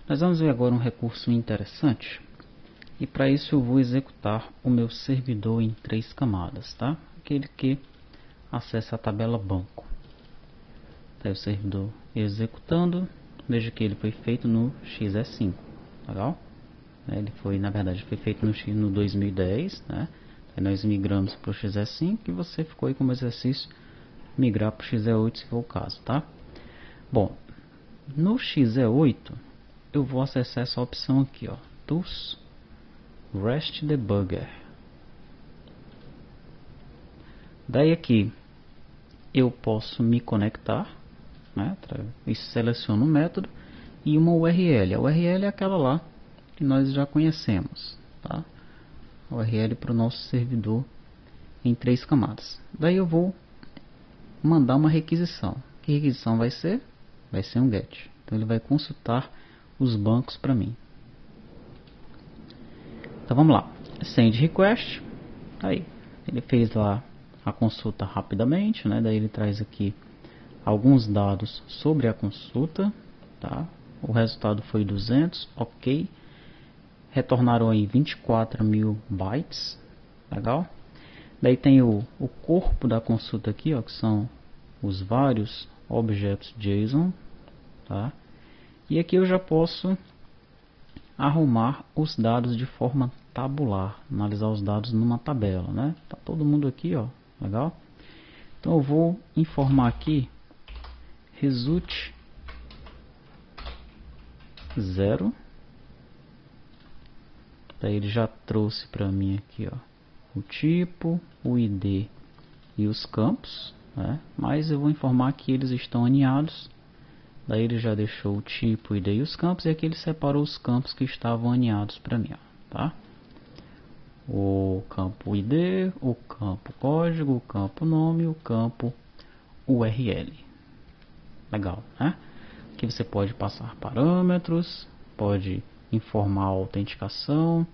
Nós vamos ver agora um recurso interessante. E para isso eu vou executar o meu servidor em 3 camadas, tá? Aquele que acessa a tabela banco. Tá aí o servidor executando. Veja que ele foi feito no XE5. Legal? Ele foi, na verdade, foi feito no 2010, né? Aí nós migramos para o XE5 e você ficou aí como exercício migrar para o XE8 se for o caso, tá? Bom, no XE8 eu vou acessar essa opção aqui, ó, Tools, REST Debugger. Daí aqui eu posso me conectar, né? E seleciono um método e uma URL. A URL é aquela lá que nós já conhecemos, tá? A URL para o nosso servidor em 3 camadas. Daí eu vou mandar uma requisição. Que requisição vai ser? Vai ser um GET. Então ele vai consultar os bancos para mim. Então vamos lá. Send request. Aí ele fez lá a consulta rapidamente, né? Daí ele traz aqui alguns dados sobre a consulta, tá? O resultado foi 200, ok. Retornaram aí 24.000 bytes, legal. Daí tem o corpo da consulta aqui, ó, que são os vários objetos JSON, tá? E aqui eu já posso arrumar os dados de forma tabular, analisar os dados numa tabela, né? Tá todo mundo aqui, ó, legal? Então eu vou informar aqui result 0. Daí ele já trouxe para mim aqui, ó, o tipo, o ID e os campos, né? Mas eu vou informar que eles estão aninhados. Daí ele já deixou o tipo, o ID e os campos, e aqui ele separou os campos que estavam aninhados para mim, ó, tá? O campo ID, o campo código, o campo nome, o campo URL. Legal, né? Aqui você pode passar parâmetros, pode informar a autenticação,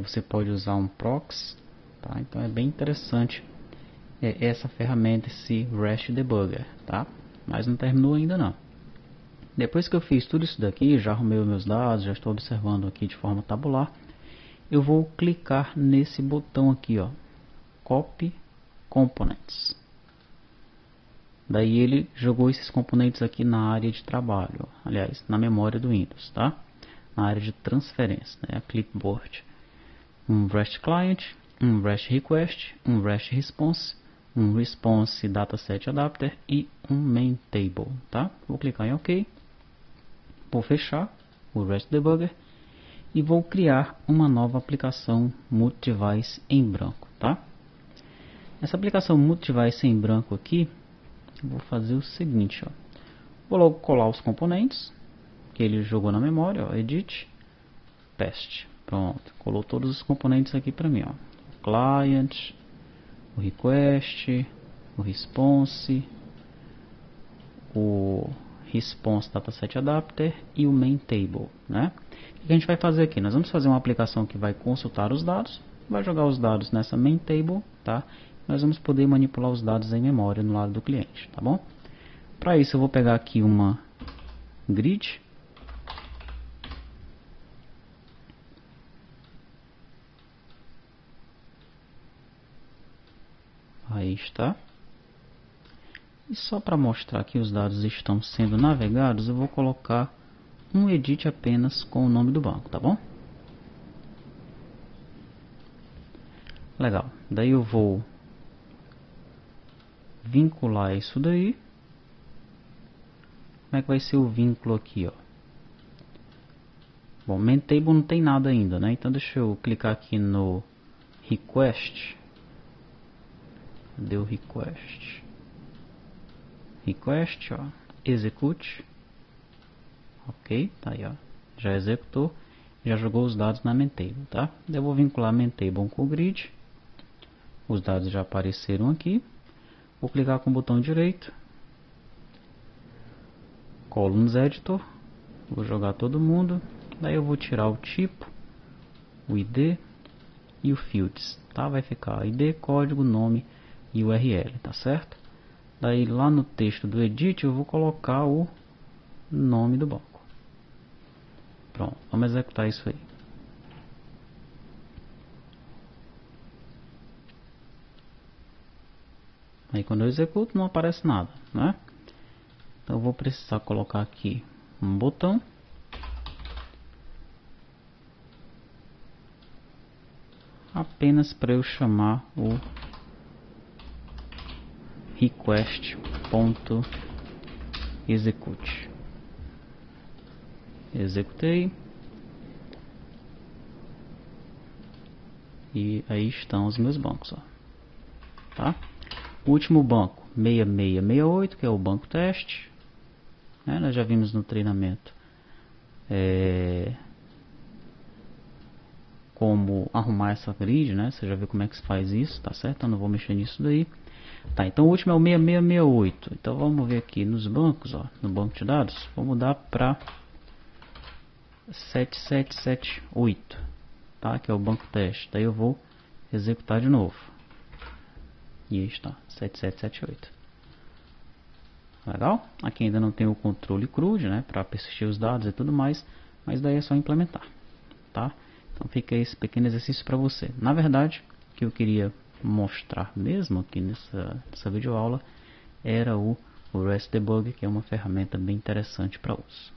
você pode usar um proxy, tá? Então é bem interessante essa ferramenta, esse REST Debugger, tá? Mas não terminou ainda não. Depois que eu fiz tudo isso daqui, já arrumei os meus dados, já estou observando aqui de forma tabular, eu vou clicar nesse botão aqui, ó, Copy Components. Daí ele jogou esses componentes aqui na área de trabalho, aliás, na memória do Windows, tá? Na área de transferência, né? A clipboard. Um REST Client, um REST Request, um REST Response, um Response Dataset Adapter e um Main Table, tá? Vou clicar em OK. Vou fechar o REST Debugger e vou criar uma nova aplicação multi-device em branco, tá? Essa aplicação multi-device em branco aqui, eu vou fazer o seguinte, ó. Vou logo colar os componentes que ele jogou na memória, ó, Edit, Paste. Pronto, colou todos os componentes aqui para mim, ó. O Client, o Request, o Response, o Response Dataset Adapter e o Main Table, né? O que a gente vai fazer aqui? Nós vamos fazer uma aplicação que vai consultar os dados, vai jogar os dados nessa Main Table, tá? Nós vamos poder manipular os dados em memória no lado do cliente, tá bom? Para isso eu vou pegar aqui uma grid. Aí está. E só para mostrar que os dados estão sendo navegados, eu vou colocar um edit apenas com o nome do banco, tá bom? Legal. Daí eu vou vincular isso daí. Como é que vai ser o vínculo aqui, ó? Bom, main table não tem nada ainda, né? Então deixa eu clicar aqui no request. Deu request. Request, ó, execute. Ok, tá aí, ó. Já executou, já jogou os dados na main table, tá? Eu vou vincular a main table com o grid. Os dados já apareceram aqui. Vou clicar com o botão direito. Columns Editor. Vou jogar todo mundo. Daí eu vou tirar o tipo, o ID e o fields, tá? Vai ficar ID, código, nome e URL, tá certo? Daí lá no texto do edit eu vou colocar o nome do banco. Pronto, vamos executar isso aí. Aí quando eu executo não aparece nada, né? Então eu vou precisar colocar aqui um botão. Apenas para eu chamar o request.execute. Executei. E aí estão os meus bancos, ó. Tá? O último banco, 6668, que é o banco teste. Né? Nós já vimos no treinamento como arrumar essa grid, né? Você já viu como é que se faz isso, tá certo? Eu não vou mexer nisso daí. Tá, então o último é o 6668. Então vamos ver aqui nos bancos, ó, no banco de dados. Vou mudar para 7778, tá? Que é o banco teste. Daí eu vou executar de novo. E aí está, 7778. Legal? Aqui ainda não tem o controle CRUD, né? Para persistir os dados e tudo mais. Mas daí é só implementar, tá? Então fica esse pequeno exercício para você. Na verdade, o que eu queria mostrar mesmo aqui nessa videoaula era o REST Debug, que é uma ferramenta bem interessante para uso.